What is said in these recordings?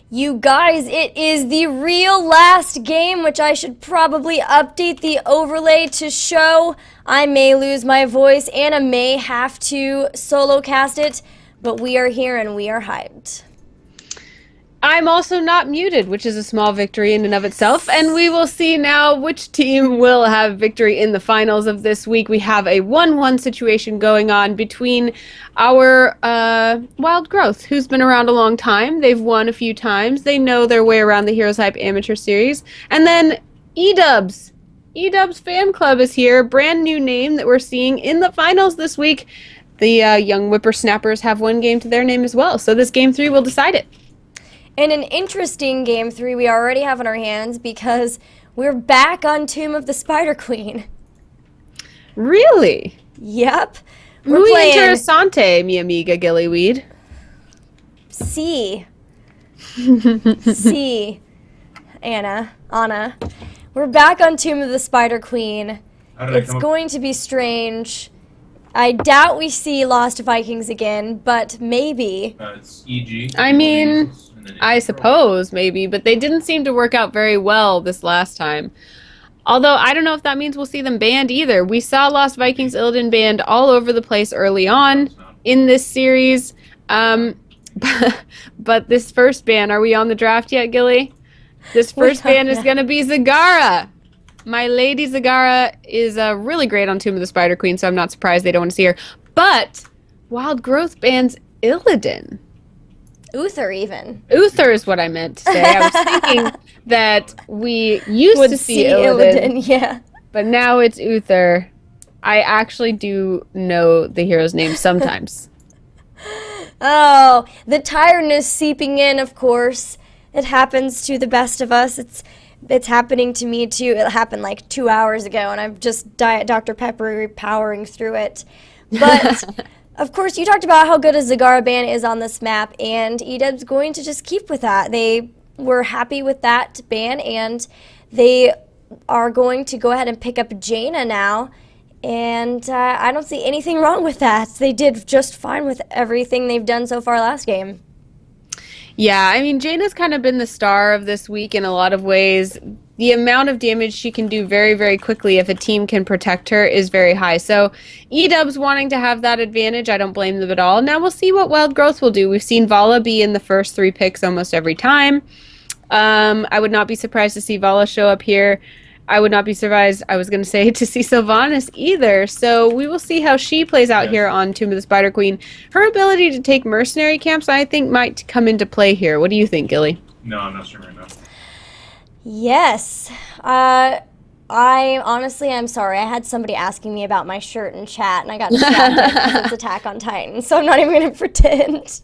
You guys, it is the real last game, which I should probably update the overlay to show. I may lose my voice, and I may have to solo cast it, but we are here and we are hyped. I'm also not muted, which is a small victory in and of itself, and we will see now which team will have victory in the finals of this week. We have a 1-1 situation going on between our Wild Growth, who's been around a long time. They've won a few times. They know their way around the HeroesHype Amateur Series. And then Edubz. Edubz Fan Club is here, brand new name that we're seeing in the finals this week. The young whippersnappers have one game to their name as well, so this Game 3 will decide it. And an interesting Game 3 we already have on our hands because we're back on Tomb of the Spider Queen. Really? Yep. Muy interesante, mi amiga Gillyweed. See, Anna. We're back on Tomb of the Spider Queen. It's going to be strange. I doubt we see Lost Vikings again, but maybe. It's EG. I mean, I suppose, maybe, but they didn't seem to work out very well this last time. Although, I don't know if that means we'll see them banned either. We saw Lost Vikings Illidan banned all over the place early on in this series. But this first ban, are we on the draft yet, Gilly? This first ban is going to be Zagara. My lady Zagara is really great on Tomb of the Spider Queen, so I'm not surprised they don't want to see her. But Wild Growth bans Illidan. Uther, even. Uther is what I meant to say. I was thinking that we used to see Illidan, yeah. but now it's Uther. I actually do know the hero's name sometimes. Oh, the tiredness seeping in, of course. It happens to the best of us. It's happening to me, too. It happened like 2 hours ago, and I'm just Diet Dr. Pepper powering through it. But... Of course, you talked about how good a Zagara ban is on this map, and Edub's going to just keep with that. They were happy with that ban, and they are going to go ahead and pick up Jaina now, and I don't see anything wrong with that. They did just fine with everything they've done so far last game. Yeah, I mean, Jaina's kind of been the star of this week in a lot of ways. The amount of damage she can do very, very quickly if a team can protect her is very high. So Edub's wanting to have that advantage. I don't blame them at all. Now we'll see what Wild Growth will do. We've seen Vala be in the first 3 picks almost every time. I would not be surprised to see Vala show up here. I would not be surprised, I was going to say, to see Sylvanas either. So we will see how she plays out here on Tomb of the Spider Queen. Her ability to take mercenary camps, I think, might come into play here. What do you think, Gilly? No, I'm not sure right now. Yes. I'm sorry. I had somebody asking me about my shirt in chat, and I got distracted because it's Attack on Titan, so I'm not even going to pretend.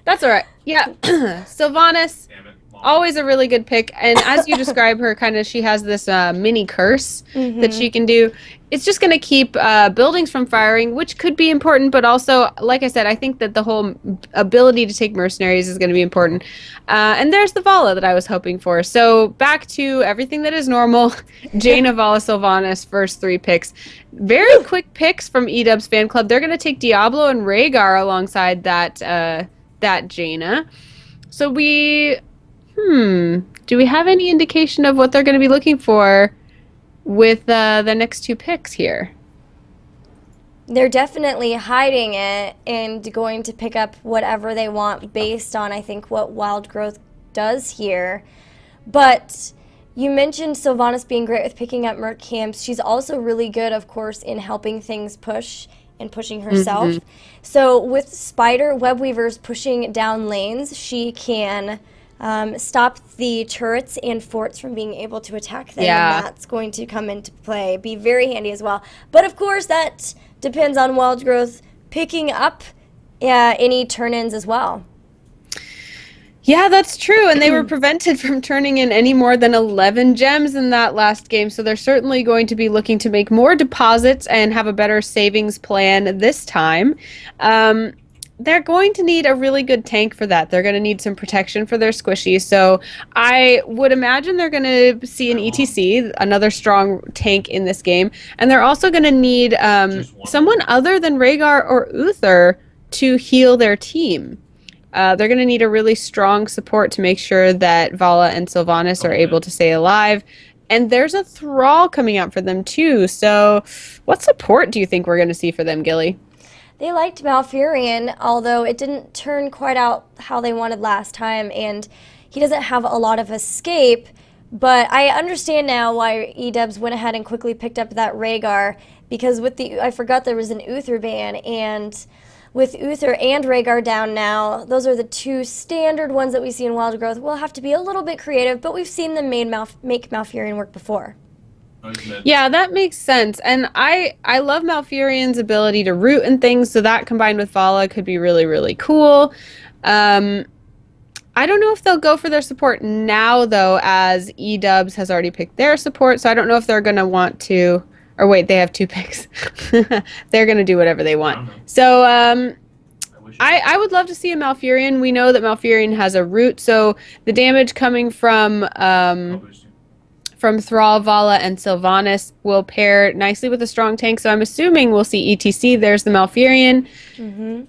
That's all right. Yeah. Sylvanas, always a really good pick. And as you describe her, kind of, she has this mini curse that she can do. It's just going to keep buildings from firing, which could be important, but also, like I said, I think that the whole ability to take mercenaries is going to be important. And there's the Vala that I was hoping for. So back to everything that is normal. Jaina, Vala, Sylvanas, first 3 picks. Very quick picks from Edub's fan club. They're going to take Diablo and Rhaegar alongside that Jaina. So do we have any indication of what they're going to be looking for with the next 2 picks here? They're definitely hiding it and going to pick up whatever they want based on, I think, what Wild Growth does here. But you mentioned Sylvanas being great with picking up merc camps. She's also really good, of course, in helping things push and pushing herself. So with Spider Web Weavers pushing down lanes, she can stop the turrets and forts from being able to attack them, and that's going to come into play, be very handy as well. But of course, that depends on Wild Growth picking up any turn-ins as well. Yeah, that's true, and they were prevented from turning in any more than 11 gems in that last game, so they're certainly going to be looking to make more deposits and have a better savings plan this time. They're going to need a really good tank for that. They're going to need some protection for their squishies. So I would imagine they're going to see an ETC, another strong tank in this game. And they're also going to need someone other than Rhaegar or Uther to heal their team. They're going to need a really strong support to make sure that Vala and Sylvanas are able to stay alive. And there's a Thrall coming out for them too. So what support do you think we're going to see for them, Gilly? They liked Malfurion, although it didn't turn quite out how they wanted last time, and he doesn't have a lot of escape. But I understand now why Edubz went ahead and quickly picked up that Rhaegar, because with the I forgot there was an Uther ban, and with Uther and Rhaegar down now, those are the two standard ones that we see in Wild Growth. We'll have to be a little bit creative, but we've seen them make Malfurion work before. Yeah, that makes sense. And I love Malfurion's ability to root and things, so that combined with Vala could be really, really cool. I don't know if they'll go for their support now, though, as Edubz has already picked their support, so I don't know if they're going to want to... Or wait, they have 2 picks. They're going to do whatever they want. So I would love to see a Malfurion. We know that Malfurion has a root, so the damage coming from Thrall, Vala, and Sylvanas will pair nicely with a strong tank. So I'm assuming we'll see ETC. There's the Malfurion. Mm-hmm.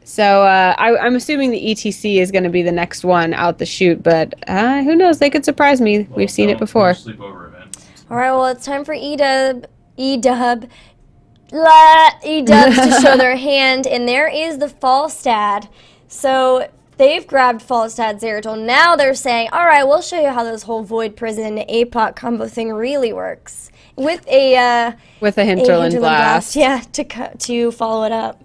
So I'm assuming the ETC is going to be the next one out the chute, but who knows? They could surprise me. Well, we've seen it before. All right, well, it's time for Edubz to show their hand, and there is the Falstad. So they've grabbed Falstad Zeratul. Now they're saying, all right, we'll show you how this whole Void Prison APOC combo thing really works. With a Hinterland Blast. Yeah, to follow it up.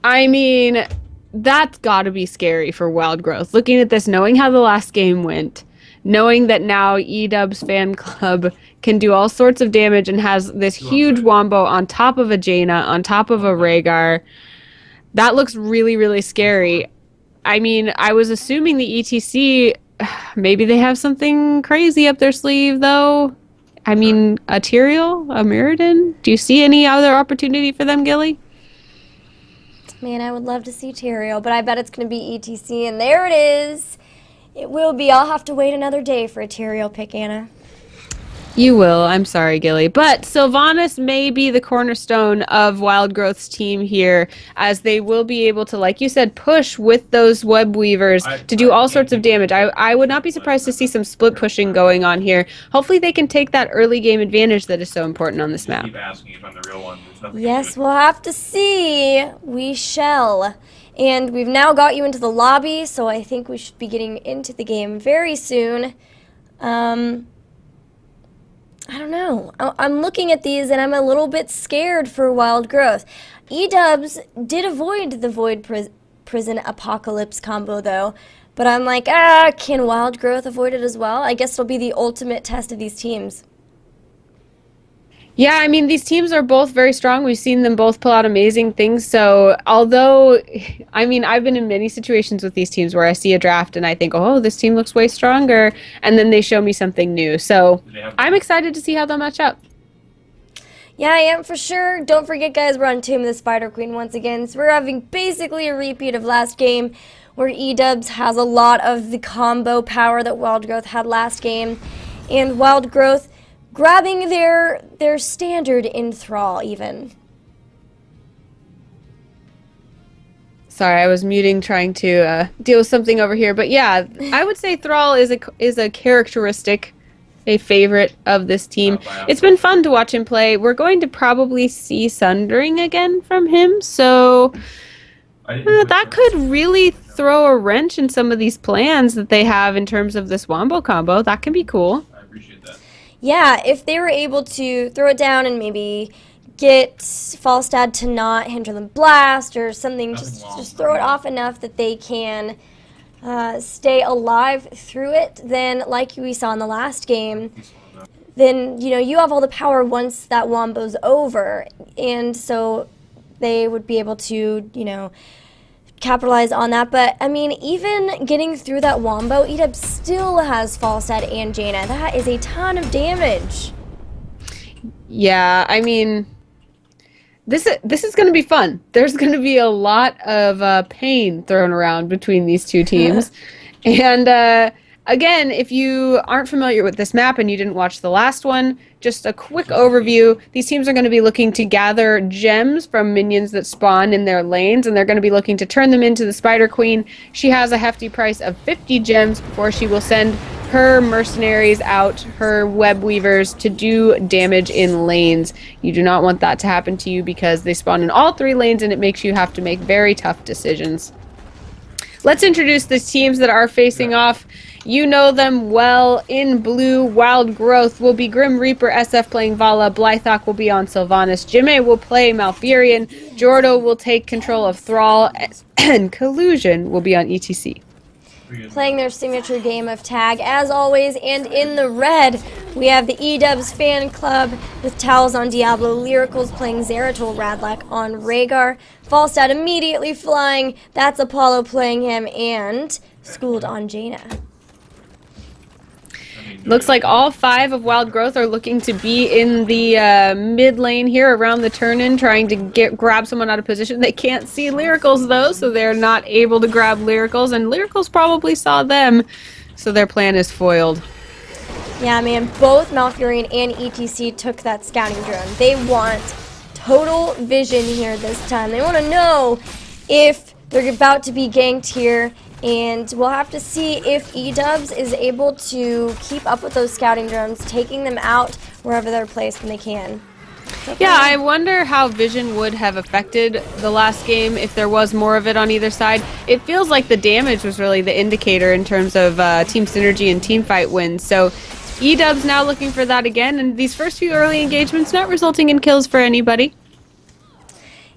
I mean, that's got to be scary for Wild Growth. Looking at this, knowing how the last game went, knowing that now Edubz fan club can do all sorts of damage and has this huge wombo on top of a Jaina, on top of a Rhaegar, that looks really, really scary. I mean, I was assuming the ETC, maybe they have something crazy up their sleeve, though. I mean, a Tyrael, a Mirrodin? Do you see any other opportunity for them, Gilly? Man, I would love to see Tyrael, but I bet it's going to be ETC, and there it is. It will be. I'll have to wait another day for a Tyrael pick, Anna. You will. I'm sorry, Gilly. But Sylvanas may be the cornerstone of Wild Growth's team here, as they will be able to, like you said, push with those web weavers to do all sorts of damage. I would not be surprised to see some split pushing going on here. Hopefully they can take that early game advantage that is so important on this map. Yes, we'll have to see. We shall. And we've now got you into the lobby, so I think we should be getting into the game very soon. I don't know. I'm looking at these and I'm a little bit scared for Wild Growth. Edubz did avoid the Void Prison Apocalypse combo though, but I'm like, can Wild Growth avoid it as well? I guess it'll be the ultimate test of these teams. Yeah, I mean, these teams are both very strong. We've seen them both pull out amazing things. So although, I mean, I've been in many situations with these teams where I see a draft and I think, oh, this team looks way stronger. And then they show me something new. So I'm excited to see how they'll match up. Yeah, I am for sure. Don't forget, guys, we're on Tomb of the Spider Queen once again. So we're having basically a repeat of last game where Edubz has a lot of the combo power that Wild Growth had last game. And Wild Growth grabbing their standard in Thrall, even. Sorry, I was muting, trying to deal with something over here. But yeah, I would say Thrall is a characteristic, a favorite of this team. It's been fun to watch him play. We're going to probably see Sundering again from him, so that could really throw a wrench in some of these plans that they have in terms of this Wombo combo. That can be cool. I appreciate that. Yeah, if they were able to throw it down and maybe get Falstad to not Hinterland Blast or something, just throw it off enough that they can stay alive through it, then like we saw in the last game, then you have all the power once that Wombo's over, and so they would be able to capitalize on that. But I mean, even getting through that Wombo, Edubz still has Falstad and Jaina. That is a ton of damage. Yeah, I mean, this is going to be fun. There's going to be a lot of pain thrown around between these two teams. And Again, if you aren't familiar with this map and you didn't watch the last one, just a quick overview. These teams are going to be looking to gather gems from minions that spawn in their lanes, and they're going to be looking to turn them into the Spider Queen. She has a hefty price of 50 gems before she will send her mercenaries out, her web weavers, to do damage in lanes. You do not want that to happen to you because they spawn in all 3 lanes and it makes you have to make very tough decisions. Let's introduce the teams that are facing off. You know them well. In blue, Wild Growth will be Grim Reaper SF playing Vala. Blythawk will be on Sylvanas. Jimmy will play Malfurion. Jordo will take control of Thrall. And Collusion will be on ETC. Playing their signature game of tag, as always, and in the red, we have the Edubz fan club with Towels on Diablo, Lyricals playing Zeratul, Radlac on Rhaegar, Falstad immediately flying, that's Apollo playing him, and Schooled on Jaina. Looks like all 5 of Wild Growth are looking to be in the mid lane here around the turn-in, trying to grab someone out of position. They can't see Lyricals, though, so they're not able to grab Lyricals, and Lyricals probably saw them, so their plan is foiled. Yeah, man, both Malfurion and ETC took that scouting drone. They want total vision here this time. They want to know if they're about to be ganked here, and we'll have to see if Edubz is able to keep up with those scouting drones, taking them out wherever they're placed when they can. Yeah, I wonder how vision would have affected the last game if there was more of it on either side. It feels like the damage was really the indicator in terms of team synergy and team fight wins. So Edubz now looking for that again, and these first few early engagements not resulting in kills for anybody.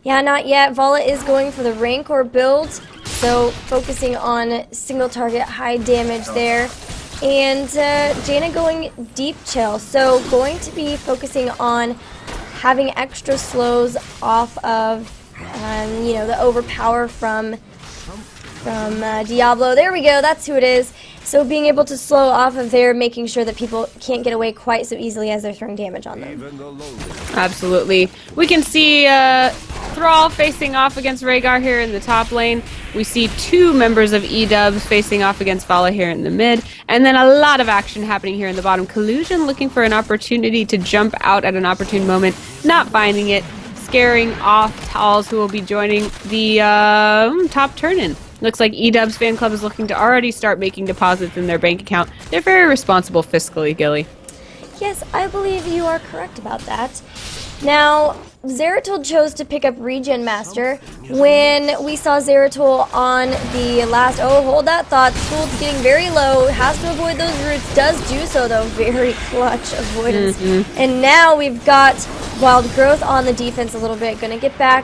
Yeah, not yet. Vala is going for the Rancor build, so focusing on single target, high damage there. And Jaina going deep chill, so going to be focusing on having extra slows off of, you know, the overpower from Diablo. There we go, that's who it is. So being able to slow off of there, making sure that people can't get away quite so easily as they're throwing damage on them. Absolutely. We can see Thrall facing off against Rhaegar here in the top lane. We see 2 members of Edubz facing off against Vala here in the mid. And then a lot of action happening here in the bottom. Collusion looking for an opportunity to jump out at an opportune moment, not finding it, scaring off Towels, who will be joining the top turn-in. Looks like Edubz fan club is looking to already start making deposits in their bank account. They're very responsible fiscally, Gilly. Yes, I believe you are correct about that. Now, Zeratul chose to pick up Regen Master. When we saw Zeratul on the last, oh, hold that thought, Schooled's getting very low, has to avoid those roots, does do so though, very clutch avoidance. And now we've got Wild Growth on the defense a little bit, gonna get back.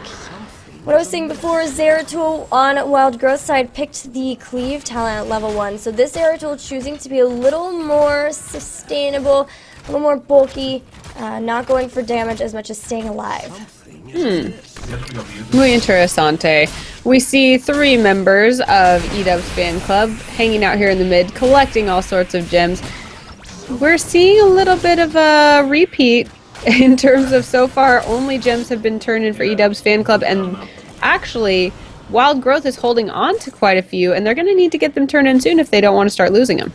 What I was saying before is Zeratul on Wild Growth side picked the Cleave talent at level 1. So this Zeratul choosing to be a little more sustainable, a little more bulky, not going for damage as much as staying alive. Muy interesante. We see 3 members of Edubz fan club hanging out here in the mid, collecting all sorts of gems. We're seeing a little bit of a repeat in terms of so far only gems have been turned in for Edubz fan club, and actually Wild Growth is holding on to quite a few, and they're going to need to get them turned in soon if they don't want to start losing them.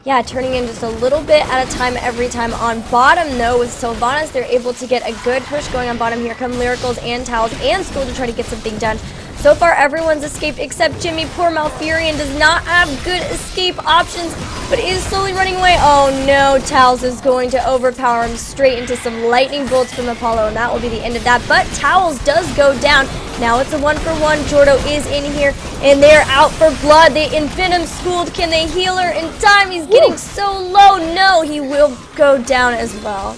Yeah, turning in just a little bit at a time every time. On bottom, though, with Sylvanas, they're able to get a good push going on bottom. Here come Lyricals and Towels and School to try to get something done. So far, everyone's escaped except Jimmy. Poor Malfurion does not have good escape options, but is slowly running away. Oh no, Towels is going to overpower him straight into some lightning bolts from Apollo, and that will be the end of that. But Towels does go down. Now it's a 1-for-1. Jordo is in here, and they're out for blood. They Infinum Schooled. Can they heal her in time? He's getting so low. No, he will go down as well.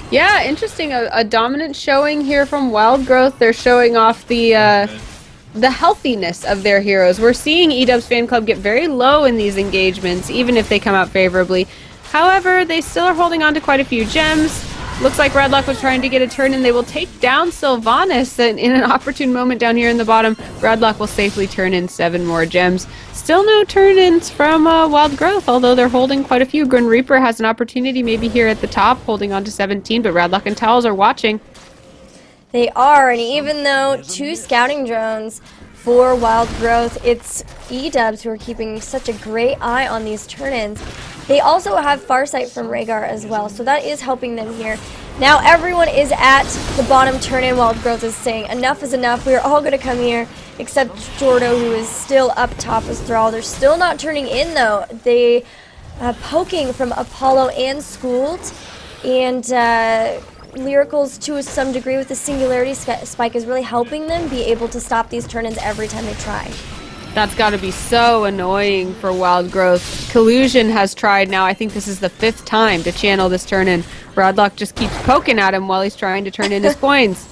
Yeah, interesting. A dominant showing here from Wild Growth. They're showing off the healthiness of their heroes. We're seeing Edubz fan club get very low in these engagements, even if they come out favorably. However, they still are holding on to quite a few gems. Looks like Radlock was trying to get a turn, and they will take down Sylvanas in an opportune moment down here in the bottom. Radlock will safely turn in 7 more gems. Still no turn-ins from Wild Growth, although they're holding quite a few. Grim Reaper has an opportunity maybe here at the top, holding on to 17, but Radlock and Towels are watching. They are, and even though 2 scouting drones for Wild Growth. It's Edubz who are keeping such a great eye on these turn-ins. They also have Farsight from Rhaegar as well, so that is helping them here. Now everyone is at the bottom turn-in. Wild Growth is saying enough is enough. We're all going to come here except Jordo, who is still up top as Thrall. They're still not turning in though. They poking from Apollo and Schooled, and Lyricals to some degree with the Singularity Spike is really helping them be able to stop these turn-ins every time they try. That's got to be so annoying for Wild Growth. Collusion has tried now, I think this is the 5th time to channel this turn-in. Radlock just keeps poking at him while he's trying to turn in his coins.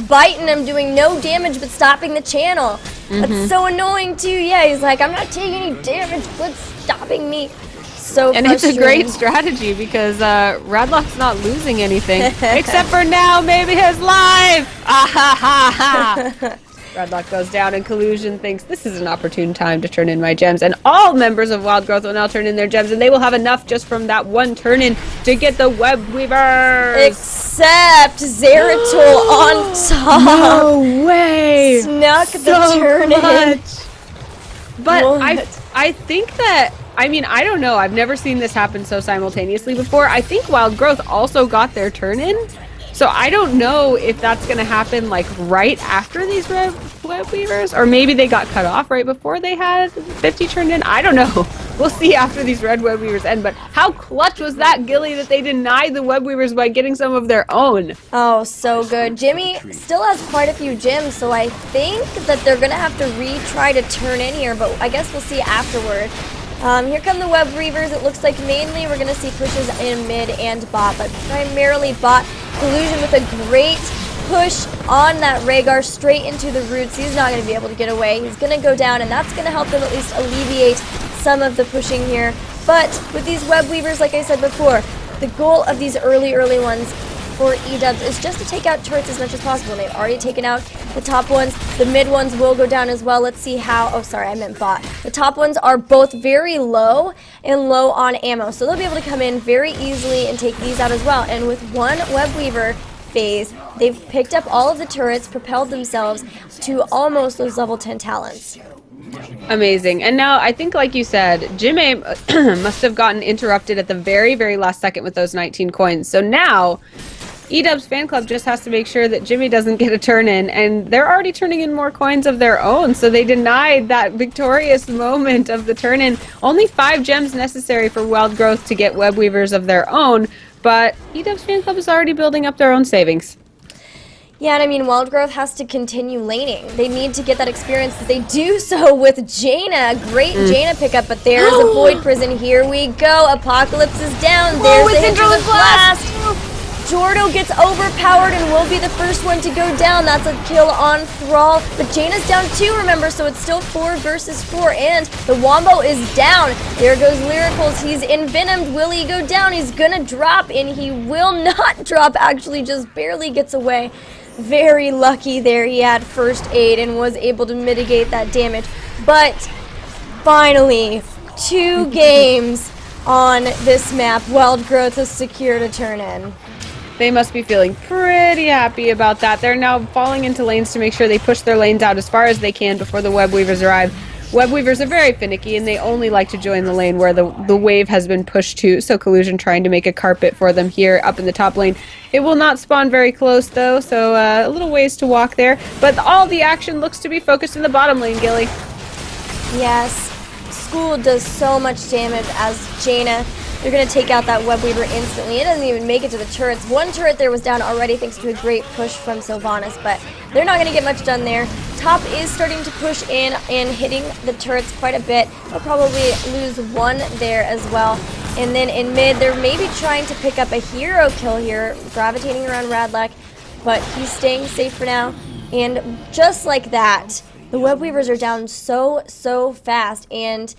Biting him, doing no damage but stopping the channel. That's so annoying too. Yeah, he's like, I'm not taking any damage but stopping me. So and it's a great strategy because Radlock's not losing anything except for now maybe his life. Ah ha ha ha. Radlock goes down and Collusion thinks this is an opportune time to turn in my gems, and all members of Wild Growth will now turn in their gems, and they will have enough just from that one turn in to get the Web Weavers. Except Zeratul on top. No way. Snuck the turn in. But I think that, I mean, I don't know. I've never seen this happen so simultaneously before. I think Wild Growth also got their turn in. So I don't know if that's going to happen like right after these Web Weavers, or maybe they got cut off right before they had 50 turned in. I don't know. We'll see after these Red Web Weavers end. But how clutch was that, Gilly, that they denied the Web Weavers by getting some of their own? Oh, so good. Jimmy still has quite a few gems, so I think that they're going to have to retry to turn in here, but I guess we'll see afterward. Here come the Web Weavers. It looks like mainly we're going to see pushes in mid and bot, but primarily bot. Collusion with a great push on that Rhaegar straight into the roots. He's not going to be able to get away. He's going to go down, and that's going to help them at least alleviate some of the pushing here. But with these Web Weavers, like I said before, the goal of these early ones for Edubz is just to take out turrets as much as possible. And they've already taken out the top ones. The mid ones will go down as well. Let's see how, oh sorry, I meant bot. The top ones are both very low and low on ammo. So they'll be able to come in very easily and take these out as well. And with one Web Weaver phase, they've picked up all of the turrets, propelled themselves to almost those level 10 talents. Amazing. And now I think, like you said, Jimmy must have gotten interrupted at the very last second with those 19 coins. So now Edubz fan club just has to make sure that Jimmy doesn't get a turn in, and they're already turning in more coins of their own, so they denied that victorious moment of the turn in. Only 5 gems necessary for Wild Growth to get Web Weavers of their own, but Edubz fan club is already building up their own savings. Yeah, and I mean, Wild Growth has to continue laning. They need to get that experience. They do so with Jaina. Great Jaina pickup, but there's a Void Prison. Here we go. Apocalypse is down. There's the Hinterland Blast. Jordo gets overpowered and will be the first one to go down. That's a kill on Thrall. But Jaina's down too, remember, so it's still 4 versus 4. And the Wombo is down. There goes Lyricals. He's envenomed. Will he go down? He's gonna drop, and he will not drop. Actually, just barely gets away. Very lucky there. He had first aid and was able to mitigate that damage. But finally, 2 games on this map. Wild Growth has secured a turn in. They must be feeling pretty happy about that. They're now falling into lanes to make sure they push their lanes out as far as they can before the Web Weavers arrive. Web Weavers are very finicky, and they only like to join the lane where the wave has been pushed to, so Collusion trying to make a carpet for them here up in the top lane. It will not spawn very close, though, so a little ways to walk there. But all the action looks to be focused in the bottom lane, Gilly. Yes. School does so much damage as Jaina. They're going to take out that Web Weaver instantly. It doesn't even make it to the turrets. One turret there was down already thanks to a great push from Sylvanas, but they're not going to get much done there. Top is starting to push in and hitting the turrets quite a bit. They'll probably lose 1 there as well. And then in mid, they're maybe trying to pick up a hero kill here, gravitating around Radlock, but he's staying safe for now. And just like that, the Web Weavers are down so fast, and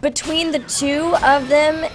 between the 2 of them,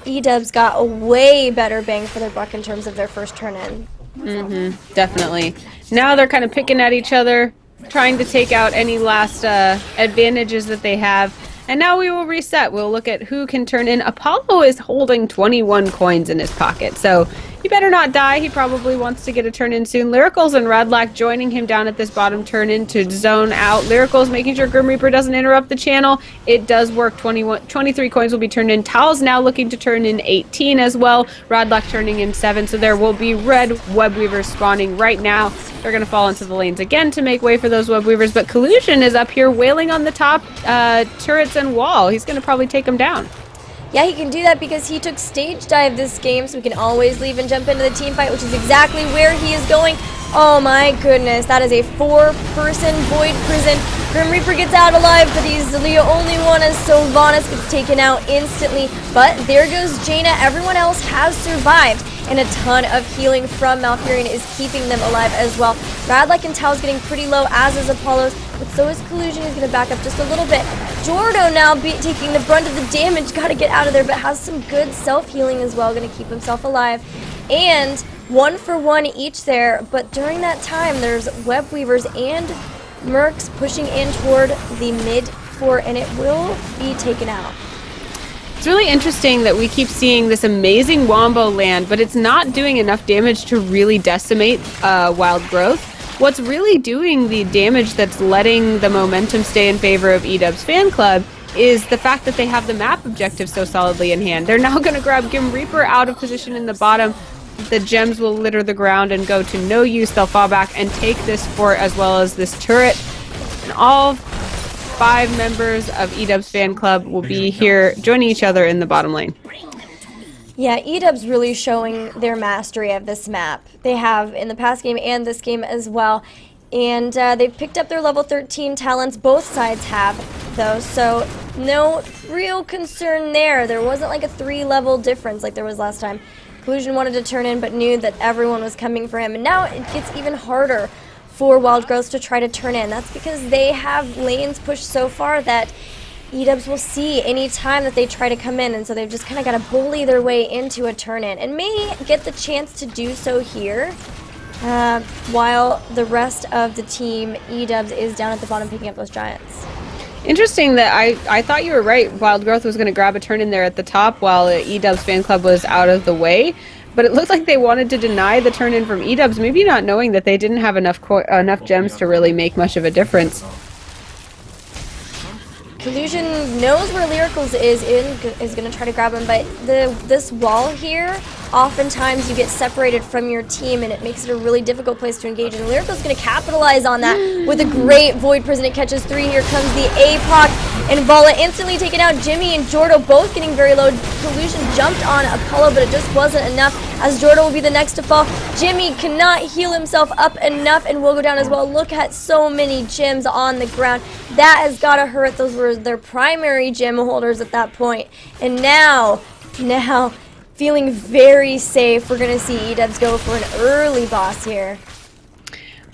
Edubz got a way better bang for their buck in terms of their first turn in. Definitely. Now they're kind of picking at each other, trying to take out any last advantages that they have. And now we will reset. We'll look at who can turn in. Apollo is holding 21 coins in his pocket, so He better not die. He probably wants to get a turn in soon. Lyricals and Radlac joining him down at this bottom turn in to zone out. Lyricals making sure Grim Reaper doesn't interrupt the channel. It does work. 23 coins will be turned in. Tal's now looking to turn in 18 as well. Radlac turning in 7. So there will be red web weavers spawning right now. They're going to fall into the lanes again to make way for those web weavers. But Collusion is up here wailing on the top turrets and wall. He's going to probably take them down. Yeah, he can do that because he took stage dive this game, so he can always leave and jump into the team fight, which is exactly where he is going. Oh my goodness, that is a 4-person Void Prison. Grim Reaper gets out alive, but he's the only one as Sylvanas gets taken out instantly. But there goes Jaina. Everyone else has survived, and a ton of healing from Malfurion is keeping them alive as well. Radlac and Tao is getting pretty low, as is Apollo's, but so is Collusion. He's going to back up just a little bit. Jordo now taking the brunt of the damage. Got to get out of there, but has some good self-healing as well. Going to keep himself alive. And 1 for 1 each there, but during that time, there's Web Weavers and Mercs pushing in toward the mid fort, and it will be taken out. It's really interesting that we keep seeing this amazing Wombo land, but it's not doing enough damage to really decimate Wild Growth. What's really doing the damage that's letting the momentum stay in favor of Edubz Fan Club is the fact that they have the map objective so solidly in hand. They're now going to grab Grim Reaper out of position in the bottom. The gems will litter the ground and go to no use. They'll fall back and take this fort as well as this turret. And all 5 members of Edubz Fan Club will be here joining each other in the bottom lane. Yeah, Edubz really showing their mastery of this map. They have in the past game and this game as well. And they've picked up their level 13 talents. Both sides have, though, so no real concern there. There wasn't like a 3-level difference like there was last time. Collusion wanted to turn in, but knew that everyone was coming for him. And now it gets even harder for Wild Growth to try to turn in. That's because they have lanes pushed so far that Edubz will see any time that they try to come in, and so they've just kind of got to bully their way into a turn-in, and may get the chance to do so here, while the rest of the team, Edubz, is down at the bottom picking up those giants. Interesting that I thought you were right. Wild Growth was going to grab a turn in there at the top while Edubz Fan Club was out of the way. But it looked like they wanted to deny the turn in from Edubz, maybe not knowing that they didn't have enough gems to really make much of a difference. Collusion knows where Lyricals is going to try to grab him, but this wall here, oftentimes you get separated from your team, and it makes it a really difficult place to engage. And Lyrical's going to capitalize on that with a great Void Prison. It catches 3. Here comes the APOC, and Vala instantly taken out. Jimmy and Jordo both getting very low. Collusion jumped on Apollo, but it just wasn't enough, as Jordo will be the next to fall. Jimmy cannot heal himself up enough and will go down as well. Look at so many gems on the ground. That has got to hurt. Those were their primary gem holders at that point. And now, feeling very safe, we're going to see Edubz go for an early boss here.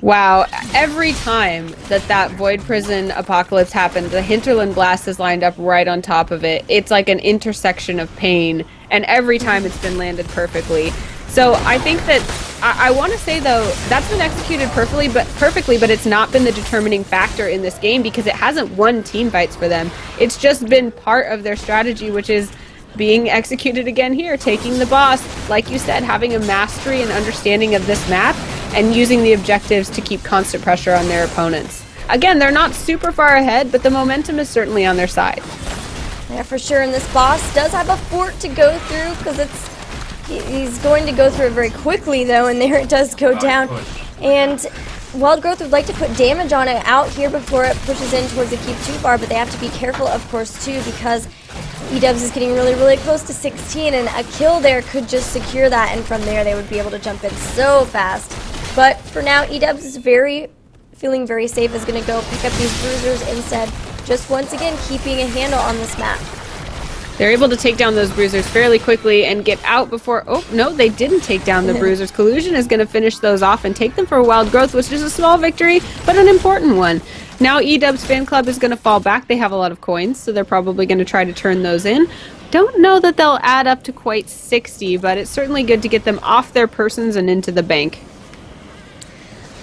Wow, every time that Void Prison apocalypse happened, the Hinterland Blast is lined up right on top of it. It's like an intersection of pain, and every time it's been landed perfectly. So I think that, I want to say though, that's been executed perfectly, but it's not been the determining factor in this game because it hasn't won team fights for them. It's just been part of their strategy, which is being executed again here, taking the boss, like you said, having a mastery and understanding of this map, and using the objectives to keep constant pressure on their opponents. Again, they're not super far ahead, but the momentum is certainly on their side. Yeah, for sure, and this boss does have a fort to go through, because he's going to go through it very quickly, though, and there it does go down. And Wild Growth would like to put damage on it out here before it pushes in towards the keep too far, but they have to be careful, of course, too, because Edubz is getting really, really close to 16, and a kill there could just secure that, and from there they would be able to jump in so fast. But for now, Edubz is feeling very safe, is going to go pick up these bruisers instead, just once again keeping a handle on this map. They're able to take down those bruisers fairly quickly and get out before... Oh, no, they didn't take down the bruisers. Collusion is going to finish those off and take them for a Wild Growth, which is a small victory, but an important one. Now Edubz Fan Club is going to fall back. They have a lot of coins, so they're probably going to try to turn those in. Don't know that they'll add up to quite 60, but it's certainly good to get them off their persons and into the bank.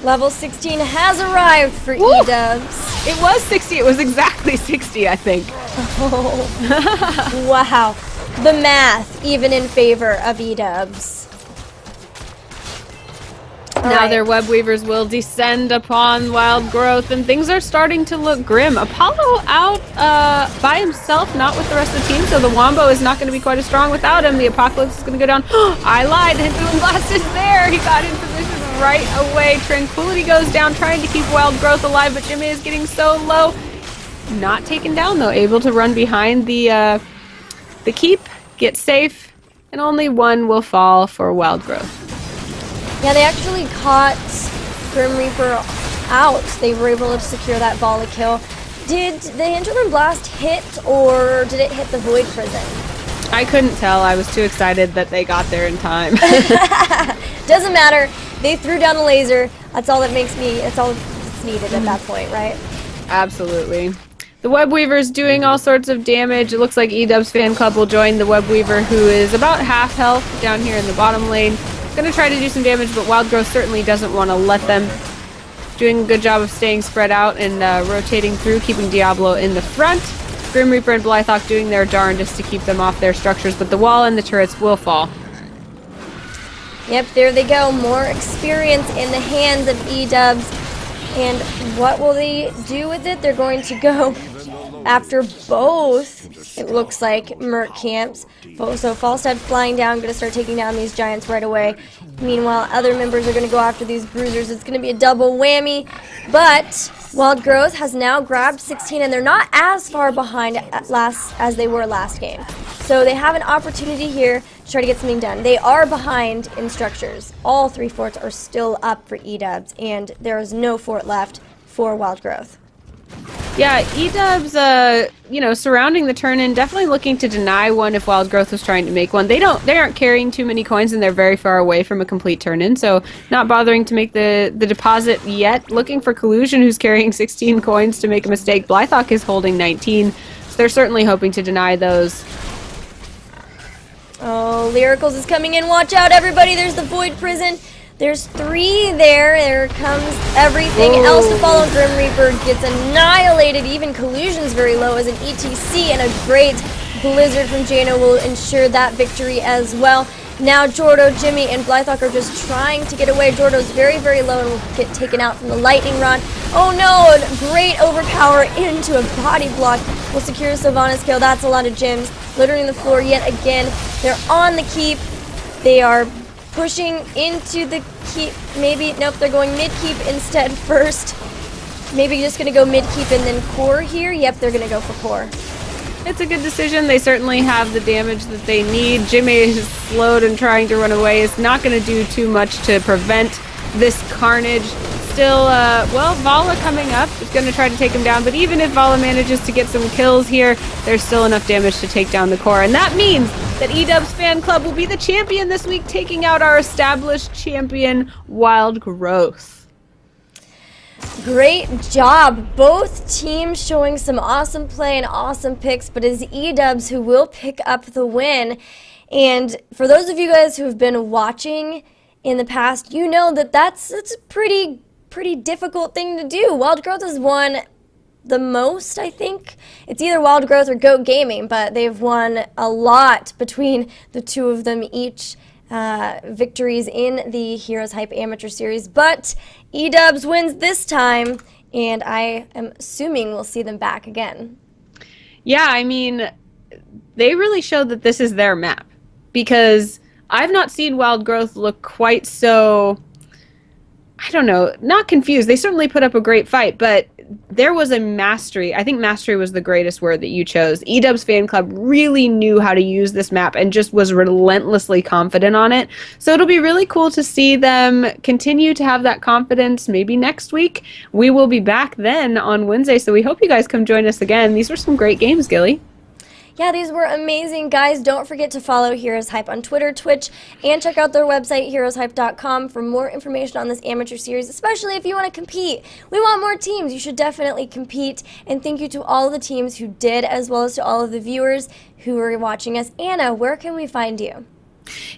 Level 16 has arrived for Edubz. It was 60. It was exactly 60, I think. Oh. Wow. The math, even in favor of Edubz. Now their web weavers will descend upon Wild Growth, and things are starting to look grim. Apollo out by himself, not with the rest of the team, so the Wombo is not going to be quite as strong without him. The Apocalypse is going to go down. I lied. Hindu Blast is there. He got in position right away. Tranquility goes down, trying to keep Wild Growth alive, but Jimmy is getting so low. Not taken down, though. Able to run behind the keep, get safe, and only one will fall for Wild Growth. Yeah, they actually caught Grim Reaper out. They were able to secure that volley kill. Did the Hinterland Blast hit, or did it hit the Void Prison? I couldn't tell. I was too excited that they got there in time. Doesn't matter. They threw down a laser. That's all that makes me, that's all that's needed at that point, right? Absolutely. The Web Weaver's doing all sorts of damage. It looks like Edubz Fan Club will join the Web Weaver, who is about half health down here in the bottom lane. Going to try to do some damage, but Wild Growth certainly doesn't want to let them. Doing a good job of staying spread out and rotating through, keeping Diablo in the front. Grim Reaper and Blythawk doing their darndest to keep them off their structures, but the wall and the turrets will fall. Yep, there they go. More experience in the hands of Edubz. And what will they do with it? They're going to go after both, it looks like, Merc camps. So Falstad flying down, going to start taking down these giants right away. Meanwhile, other members are going to go after these bruisers. It's going to be a double whammy. But Wild Growth has now grabbed 16, and they're not as far behind as they were last game. So they have an opportunity here to try to get something done. They are behind in structures. All 3 forts are still up for Edubz, and there is no fort left for Wild Growth. Yeah, Edubz, surrounding the turn-in, definitely looking to deny one if Wild Growth was trying to make one. They aren't carrying too many coins, and they're very far away from a complete turn-in, so not bothering to make the deposit yet. Looking for Collusion, who's carrying 16 coins to make a mistake. Blythawk is holding 19, so they're certainly hoping to deny those. Oh, Lyricals is coming in. Watch out, everybody. There's the Void Prison. There's 3 there. There comes everything else to follow. Grim Reaper gets annihilated. Even Collusion's very low as an ETC, and a great Blizzard from Jano will ensure that victory as well. Now Jordo, Jimmy, and Blythawk are just trying to get away. Jordo's very, very low and will get taken out from the lightning rod. Oh no, a great overpower into a body block will secure Sylvanas' kill. That's a lot of gems littering the floor yet again. They're on the keep. They are pushing into the keep. Maybe, nope, they're going mid-keep instead first. Maybe just going to go mid-keep and then core here. Yep, they're going to go for core. It's a good decision. They certainly have the damage that they need. Jimmy is slowed and trying to run away. Is not going to do too much to prevent this carnage. Still, Vala coming up is going to try to take him down, but even if Vala manages to get some kills here, there's still enough damage to take down the core, and that means that Edubz Fan Club will be the champion this week, taking out our established champion, Wild Growth. Great job. Both teams showing some awesome play and awesome picks, but it's Edubz who will pick up the win. And for those of you guys who have been watching in the past, you know that that's a pretty difficult thing to do. Wild Growth has won the most, I think. It's either Wild Growth or Goat Gaming, but they've won a lot between the two of them each. Victories in the HeroesHype Amateur Series, but Edubz wins this time, and I am assuming we'll see them back again. Yeah, I mean, they really showed that this is their map, because I've not seen Wild Growth look quite so, I don't know, not confused. They certainly put up a great fight, but there was a mastery. I think mastery was the greatest word that you chose. Edubz Fan Club really knew how to use this map and just was relentlessly confident on it. So it'll be really cool to see them continue to have that confidence. Maybe next week. We will be back then on Wednesday, so we hope you guys come join us again. These were some great games, Gilly. Yeah, these were amazing, guys. Don't forget to follow HeroesHype on Twitter, Twitch, and check out their website, HeroesHype.com, for more information on this amateur series, especially if you want to compete. We want more teams. You should definitely compete. And thank you to all the teams who did, as well as to all of the viewers who are watching us. Anna, where can we find you?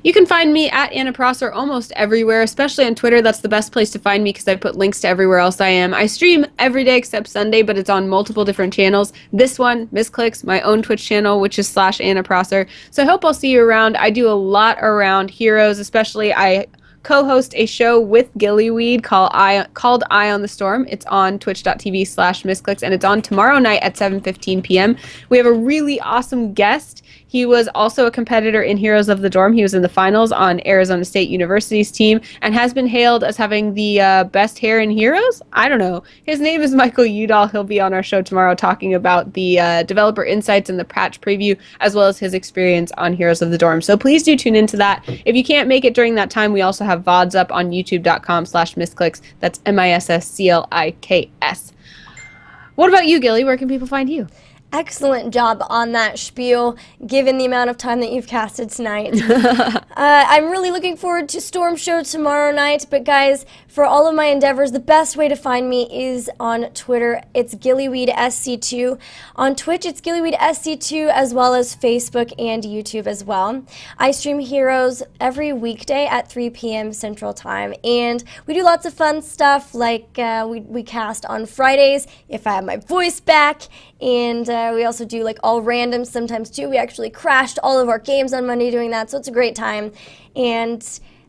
You can find me at Anna Prosser almost everywhere, especially on Twitter. That's the best place to find me because I put links to everywhere else I am. I stream every day except Sunday, but it's on multiple different channels. This one, Misclicks, my own Twitch channel, which is /Anna Prosser. So I hope I'll see you around. I do a lot around Heroes, especially I co-host a show with Gillyweed called Eye on the Storm. It's on twitch.tv/misclicks, and it's on tomorrow night at 7:15 p.m. We have a really awesome guest. He was also a competitor in Heroes of the Dorm. He was in the finals on Arizona State University's team and has been hailed as having the best hair in Heroes. I don't know. His name is Michael Udall. He'll be on our show tomorrow talking about the developer insights and the patch preview, as well as his experience on Heroes of the Dorm. So please do tune into that. If you can't make it during that time, we also have VODs up on youtube.com/misclicks. That's MISSCLIKS. What about you, Gilly? Where can people find you? Excellent job on that spiel, given the amount of time that you've casted tonight. I'm really looking forward to Storm Show tomorrow night, but guys, for all of my endeavors, the best way to find me is on Twitter. It's GillyweedSC2. On Twitch, it's GillyweedSC2, as well as Facebook and YouTube as well. I stream Heroes every weekday at 3 p.m. Central Time, and we do lots of fun stuff, like we cast on Fridays, if I have my voice back, and we also do like all random sometimes too. We actually crashed all of our games on Monday doing that, so it's a great time. And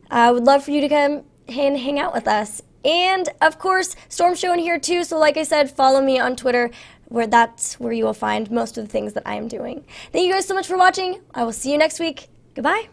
I would love for you to come and hang out with us. And of course, Storm Show in here too. So like I said, follow me on Twitter, where that's where you will find most of the things that I am doing. Thank you guys so much for watching. I will see you next week. Goodbye.